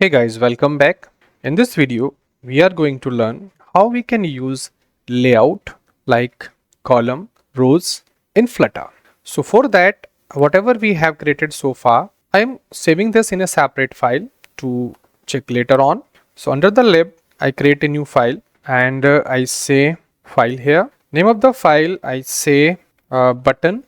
Hey guys, welcome back. In this video, we are going to learn how we can use layout like column, rows in Flutter. So for that, whatever we have created so far, I'm saving this in a separate file to check later on. So under the lib, I create a new file and I say file here. Name of the file, I say button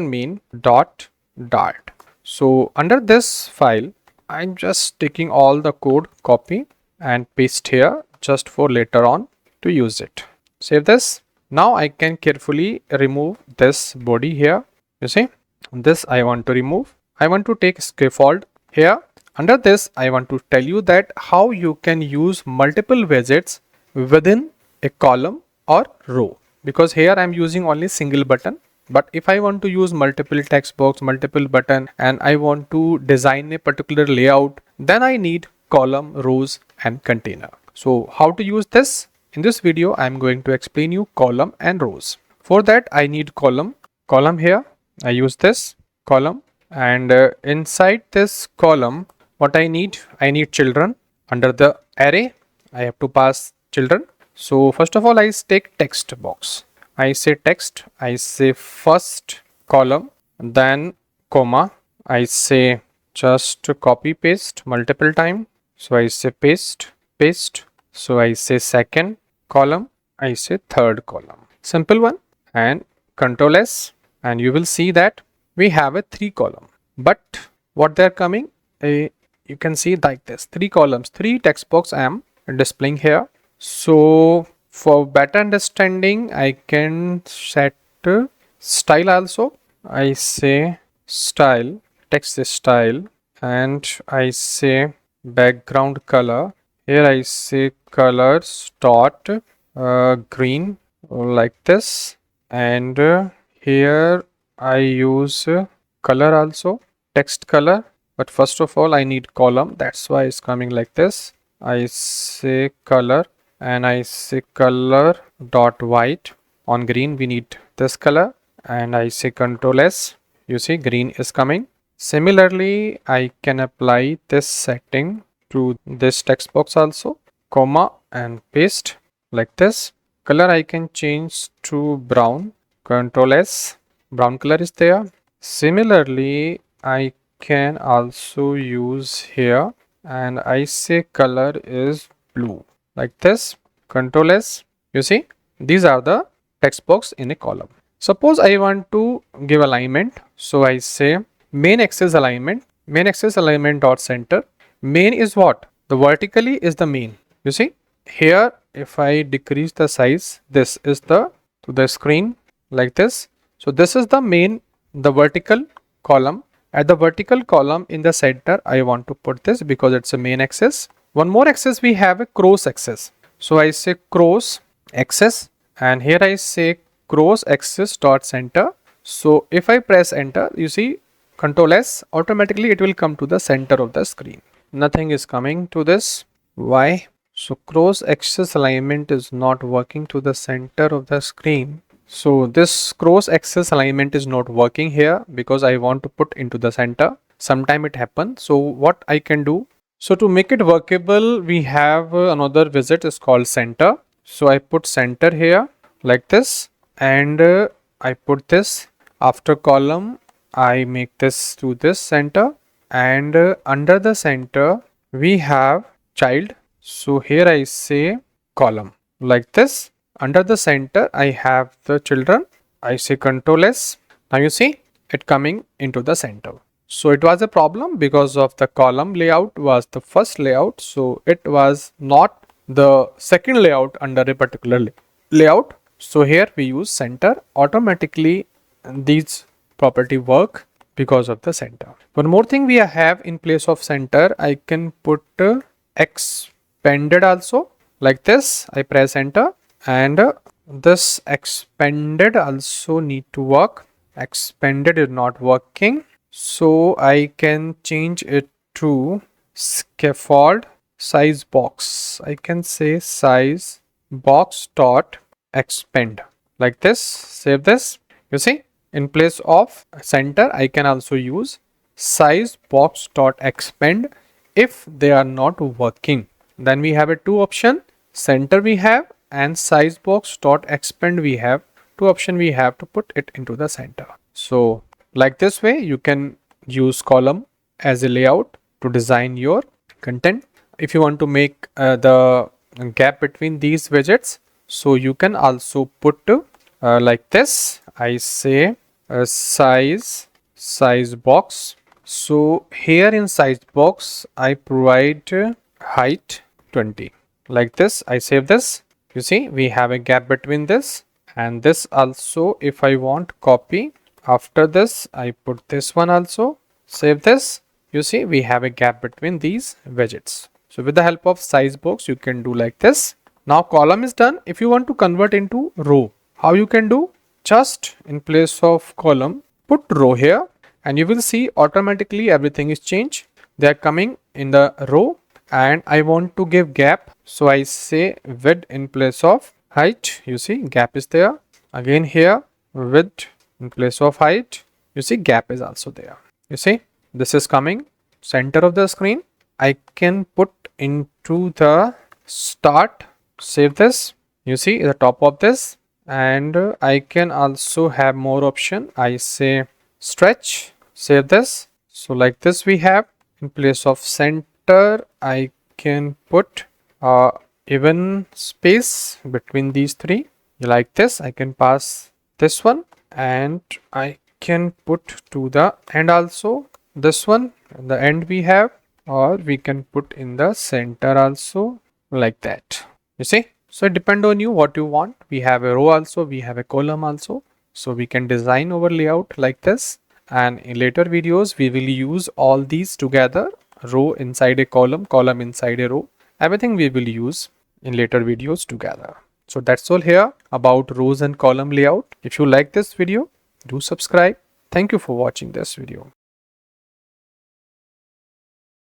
main dot dart. So under this file, I'm just taking all the code, copy and paste here just for later on to use it. Save this. Now I can carefully remove this body here. You see, this I want to remove. I want to take scaffold here. Under this, I want to tell you that how you can use multiple widgets within a column or row, because here I'm using only single button. But if I want to use multiple text box, multiple button, and I want to design a particular layout, then I need column, rows and container. So how to use this? In this video, I'm going to explain you column and rows. For that, I need column here. I use this column, and inside this column, what I need children. Under the array, I have to pass children. So first of all, I take text box. I say text, I say first column, then comma, I say just copy paste multiple time. So I say paste. So I say second column, I say third column. Simple one, and Control S, and you will see that we have a 3 column. But what they're coming, you can see like this, 3 columns, 3 text box I am displaying here. So for better understanding, I can set style also. I say style, text is style, and I say background color. Here I say colors dot green like this, and here I use color also, text color. But first of all, I need column, that's why it's coming like this. I say color, and I say color dot white. On green we need this color, and I say Control S. You see green is coming. Similarly, I can apply this setting to this text box also, comma and paste like this. Color I can change to brown. Control S, brown color is there. Similarly, I can also use here, and I say color is blue like this. Control S. You see, these are the text box in a column. Suppose I want to give alignment, so I say main axis alignment dot center. Main is what? The vertically is the main. You see here, if I decrease the size, this is the to the screen like this. So this is the main, the vertical column. At the vertical column in the center, I want to put this because it's a main axis. One more axis, we have a cross axis. So I say cross axis, and here I say cross axis dot center. So if I press enter, you see Control S, automatically it will come to the center of the screen. Nothing is coming to this. Why? So cross axis alignment is not working to the center of the screen. So this cross axis alignment is not working here because I want to put into the center. Sometime it happens. So what I can do? So to make it workable, we have another widget is called center. So I put center here like this, and I put this after column. I make this to this center, and under the center we have child. So here I say column like this. Under the center I have the children. I say Control S. Now you see it coming into the center. So it was a problem because of the column layout was the first layout, so it was not the second layout under a particular layout. So here we use center. Automatically these property work because of the center. One more thing we have in place of center, I can put expanded also like this. I press enter, and this expanded also need to work. Expanded is not working, so I can change it to scaffold size box. I can say size box dot expand like this. Save this. You see, in place of center I can also use size box dot expand. If they are not working, then we have a two option, center we have, and size box dot expand we have two option. We have to put it into the center. So like this way you can use column as a layout to design your content. If you want to make the gap between these widgets, so you can also put like this. I say size box. So here in size box I provide height 20 like this. I save this. You see we have a gap between this and this also. If I want copy after this, I put this one also, save this. You see we have a gap between these widgets. So with the help of size box you can do like this. Now column is done. If you want to convert into row, how you can do? Just in place of column put row here and you will see automatically everything is changed. They are coming in the row and I want to give gap. So I say width in place of height. You see gap is there. Again here width in place of height. You see gap is also there. You see this is coming center of the screen. I can put into the start. Save this. You see the top of this and I can also have more option. I say stretch. Save this. So like this we have in place of center I can put even space between these three. Like this I can pass this one and I can put to the end also this one. The end we have, or we can put in the center also like that. You see, so it depends on you what you want. We have a row also, we have a column also, so we can design our layout like this. And in later videos we will use all these together, row inside a column, column inside a row, everything we will use in later videos together. So that's all here about rows and column layout. If you like this video, do subscribe. Thank you for watching this video.